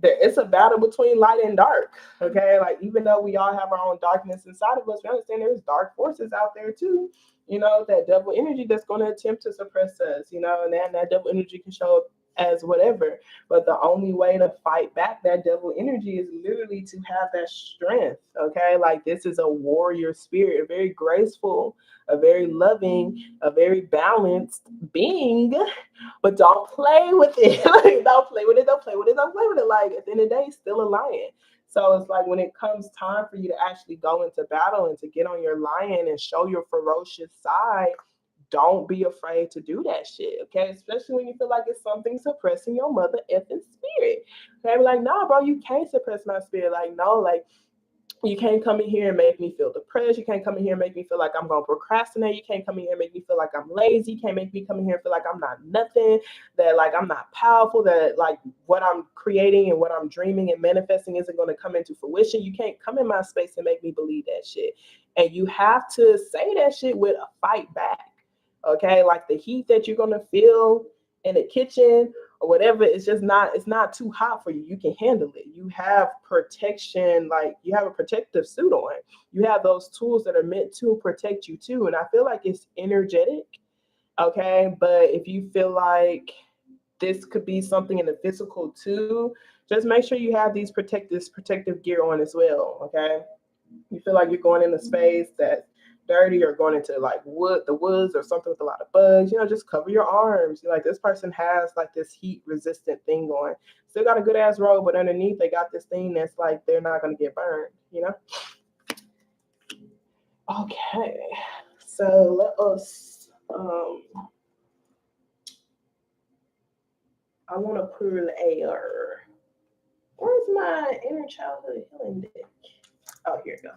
it's a battle between light and dark. Okay, like even though we all have our own darkness inside of us, we understand there's dark forces out there too. That devil energy that's going to attempt to suppress us. And then that devil energy can show up as whatever. But the only way to fight back that devil energy is literally to have that strength. Okay, like this is a warrior spirit, a very graceful, a very loving, a very balanced being, but don't play with it. Like, don't play with it. Don't play with it. Don't play with it. Like at the end of the day, it's still a lion. So it's like when it comes time for you to actually go into battle and to get on your lion and show your ferocious side, don't be afraid to do that shit. Okay, especially when you feel like it's something suppressing your mother effing spirit. Okay, be like, nah, bro, you can't suppress my spirit. Like, no, like you can't come in here and make me feel depressed. You can't come in here and make me feel like I'm going to procrastinate. You can't come in here and make me feel like I'm lazy. You can't make me come in here and feel like I'm not nothing, that like I'm not powerful, that like what I'm creating and what I'm dreaming and manifesting isn't going to come into fruition. You can't come in my space and make me believe that shit. And you have to say that shit with a fight back. Okay, like the heat that you're going to feel in the kitchen or whatever, it's not too hot for you. You can handle it. You have protection, like you have a protective suit on. You have those tools that are meant to protect you too. And I feel like it's energetic. Okay, but if you feel like this could be something in the physical too, just make sure you have this protective gear on as well. Okay, you feel like you're going in a space that dirty or going into like the woods or something with a lot of bugs, just cover your arms. Like this person has like this heat resistant thing going. Still got a good ass robe, but underneath they got this thing that's like they're not gonna get burned. Okay, so let us. I want to pull air. Where's my inner childhood healing deck? Oh, here we go.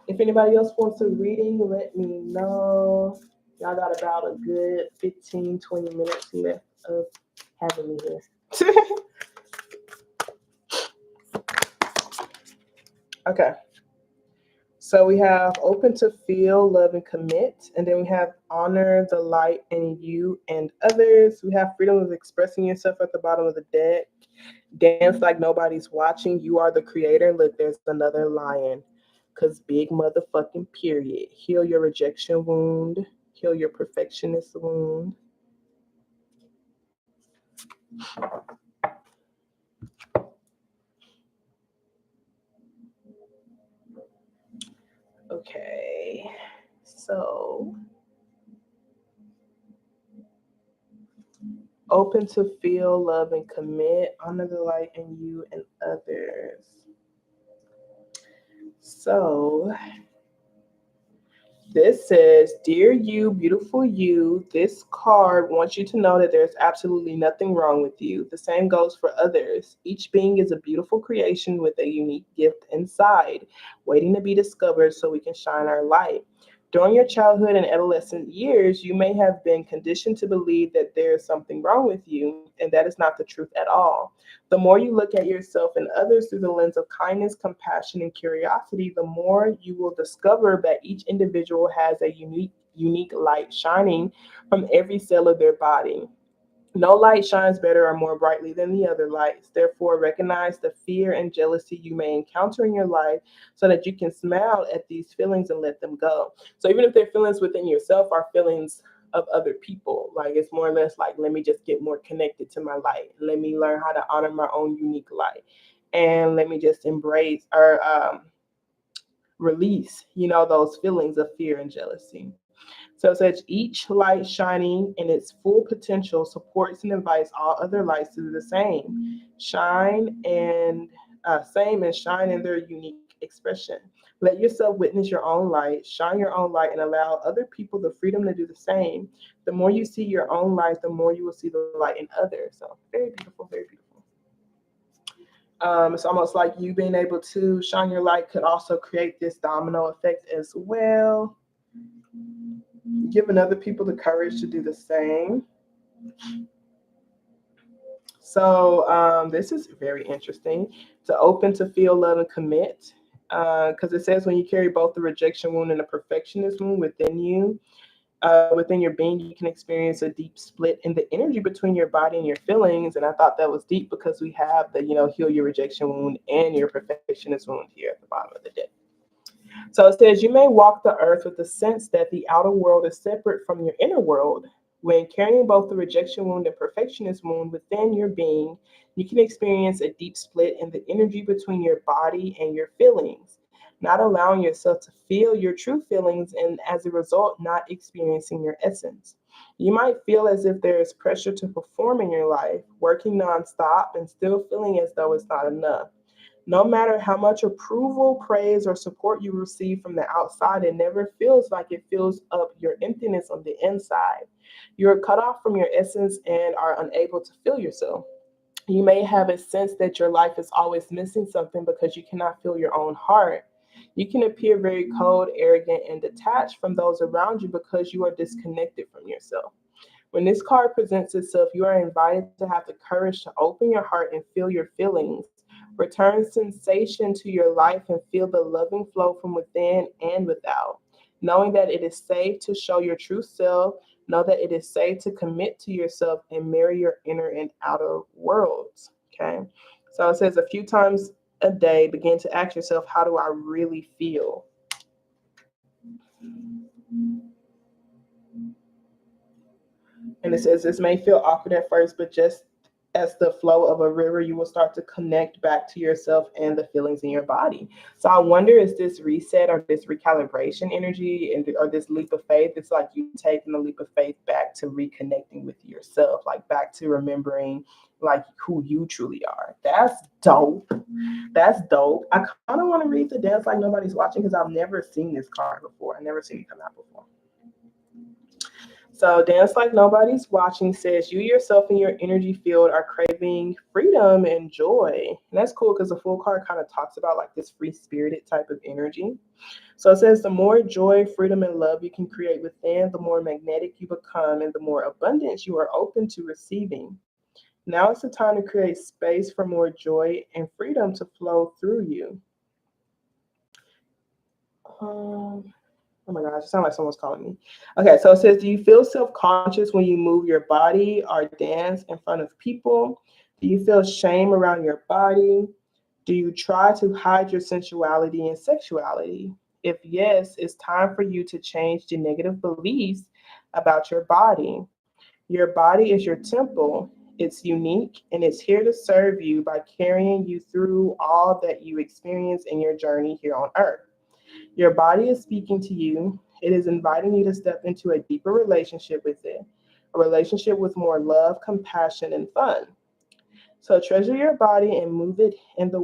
If anybody else wants a reading, let me know. Y'all got about a good 15, 20 minutes left of having me here. Okay. So we have open to feel, love, and commit. And then we have honor the light in you and others. We have freedom of expressing yourself at the bottom of the deck. Dance like nobody's watching. You are the creator. Look, there's another lion. Because big motherfucking period. Heal your rejection wound. Heal your perfectionist wound. Okay. So, open to feel, love, and commit. Honor the light in you and others. So, this says, Dear you, beautiful you, this card wants you to know that there's absolutely nothing wrong with you. The same goes for others. Each being is a beautiful creation with a unique gift inside, waiting to be discovered so we can shine our light. During your childhood and adolescent years, you may have been conditioned to believe that there is something wrong with you, and that is not the truth at all. The more you look at yourself and others through the lens of kindness, compassion, and curiosity, the more you will discover that each individual has a unique light shining from every cell of their body. No light shines better or more brightly than the other lights. Therefore, recognize the fear and jealousy you may encounter in your life so that you can smile at these feelings and let them go. So, even if they're feelings within yourself or feelings of other people, like it's more or less like, let me just get more connected to my light. Let me learn how to honor my own unique light. And let me just embrace or release, those feelings of fear and jealousy. So it says each light shining in its full potential supports and invites all other lights to do the same. Shine and same and shine in their unique expression. Let yourself witness your own light, shine your own light, and allow other people the freedom to do the same. The more you see your own light, the more you will see the light in others. So very beautiful, very beautiful. It's almost like you being able to shine your light could also create this domino effect as well, giving other people the courage to do the same. So this is very interesting. To open to feel, love, and commit. Because it says when you carry both the rejection wound and the perfectionist wound within you, within your being, you can experience a deep split in the energy between your body and your feelings. And I thought that was deep because we have the, heal your rejection wound and your perfectionist wound here at the bottom of the deck. So it says, you may walk the earth with the sense that the outer world is separate from your inner world. When carrying both the rejection wound and perfectionist wound within your being, you can experience a deep split in the energy between your body and your feelings, not allowing yourself to feel your true feelings and as a result, not experiencing your essence. You might feel as if there is pressure to perform in your life, working nonstop and still feeling as though it's not enough. No matter how much approval, praise, or support you receive from the outside, it never feels like it fills up your emptiness on the inside. You're cut off from your essence and are unable to feel yourself. You may have a sense that your life is always missing something because you cannot feel your own heart. You can appear very cold, arrogant, and detached from those around you because you are disconnected from yourself. When this card presents itself, you are invited to have the courage to open your heart and feel your feelings. Return sensation to your life and feel the loving flow from within and without. Knowing that it is safe to show your true self, know that it is safe to commit to yourself and marry your inner and outer worlds. Okay. So it says a few times a day, begin to ask yourself, how do I really feel? And it says this may feel awkward at first, but just as the flow of a river, you will start to connect back to yourself and the feelings in your body. So I wonder, is this reset or this recalibration energy and or this leap of faith? It's like you taking the leap of faith back to reconnecting with yourself, like back to remembering like who you truly are. That's dope. That's dope. I kind of want to read the dance like nobody's watching because I've never seen this card before. I've never seen it come out before. So, Dance Like Nobody's Watching says, you yourself and your energy field are craving freedom and joy. And that's cool because the full card kind of talks about like this free spirited type of energy. So, it says, the more joy, freedom, and love you can create within, the more magnetic you become and the more abundance you are open to receiving. Now it's the time to create space for more joy and freedom to flow through you. Um, Oh my gosh, it sounds like someone's calling me. Okay, so it says, do you feel self-conscious when you move your body or dance in front of people? Do you feel shame around your body? Do you try to hide your sensuality and sexuality? If yes, it's time for you to change the negative beliefs about your body. Your body is your temple. It's unique and it's here to serve you by carrying you through all that you experience in your journey here on earth. Your body is speaking to you. It is inviting you to step into a deeper relationship with it, a relationship with more love, compassion, and fun. So treasure your body and move it in the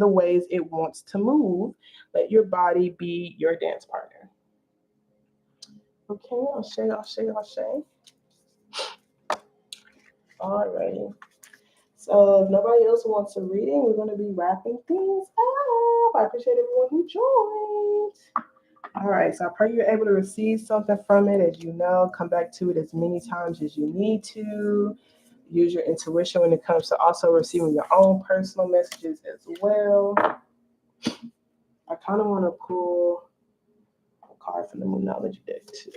ways it wants to move. Let your body be your dance partner. Okay, I'll say. Alrighty. So if nobody else wants a reading, we're going to be wrapping things up. I appreciate everyone who joined. All right, so I pray you're able to receive something from it. As you know, come back to it as many times as you need to. Use your intuition when it comes to also receiving your own personal messages as well. I kind of want to pull a card from the Moonology deck too.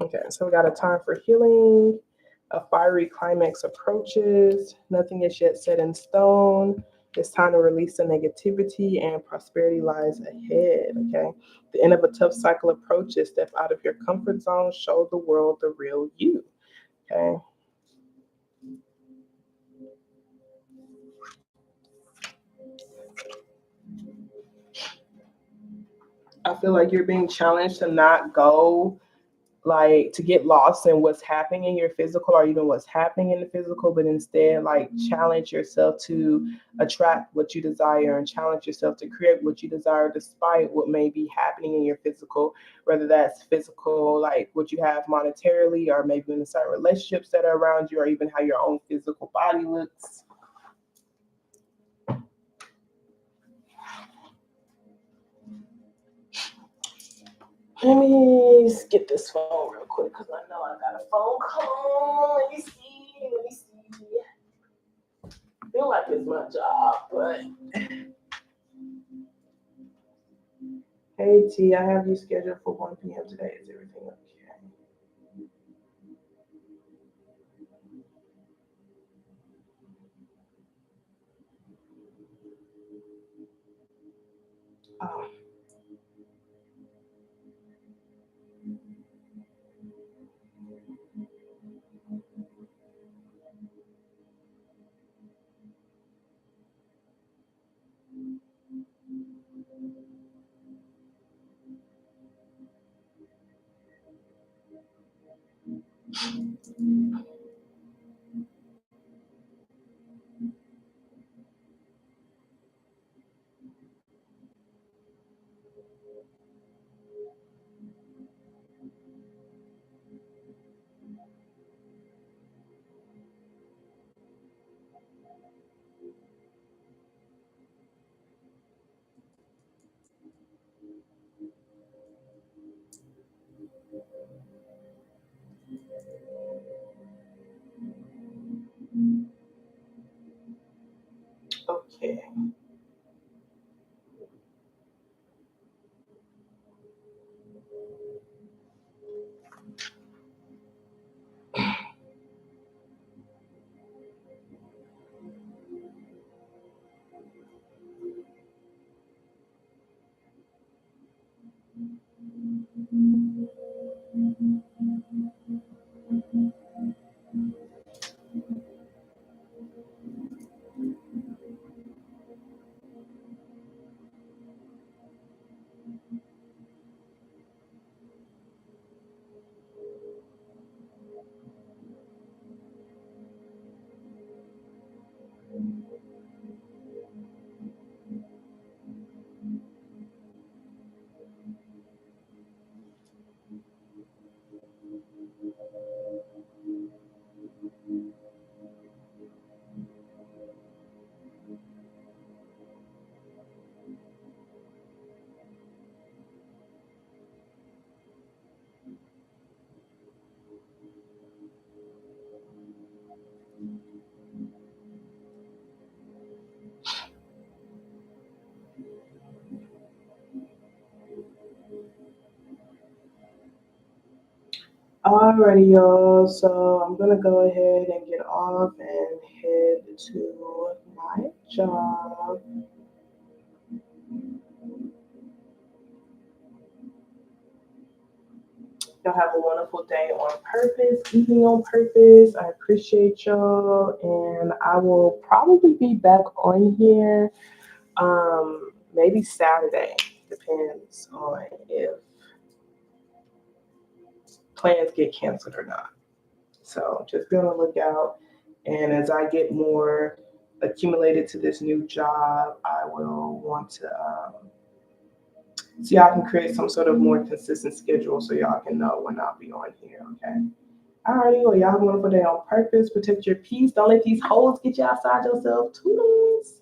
Okay, so we got a time for healing. A fiery climax approaches. Nothing is yet set in stone. It's time to release the negativity and prosperity lies ahead. Okay. The end of a tough cycle approaches. Step out of your comfort zone. Show the world the real you. Okay. I feel like you're being challenged to not go like to get lost in what's happening in your physical or even what's happening in the physical, but instead like challenge yourself to attract what you desire and challenge yourself to create what you desire despite what may be happening in your physical, whether that's physical like what you have monetarily or maybe in the certain relationships that are around you or even how your own physical body looks. Let me skip this phone real quick because I know I got a phone call. Let me see. Feel like it's my job, but hey T, I have you scheduled for 1 p.m. today. Is everything okay? Oh, Alrighty, y'all. So I'm gonna go ahead and get off and head to my job. Y'all have a wonderful day on purpose, evening on purpose. I appreciate y'all, and I will probably be back on here maybe Saturday. Depends on if plans get canceled or not. So just be on the lookout. And as I get more accumulated to this new job, I will want to see how I can create some sort of more consistent schedule so y'all can know when I'll be on here. Okay. Alrighty, well, y'all have a wonderful day on purpose. Protect your peace. Don't let these hoes get you outside yourself. Toodles.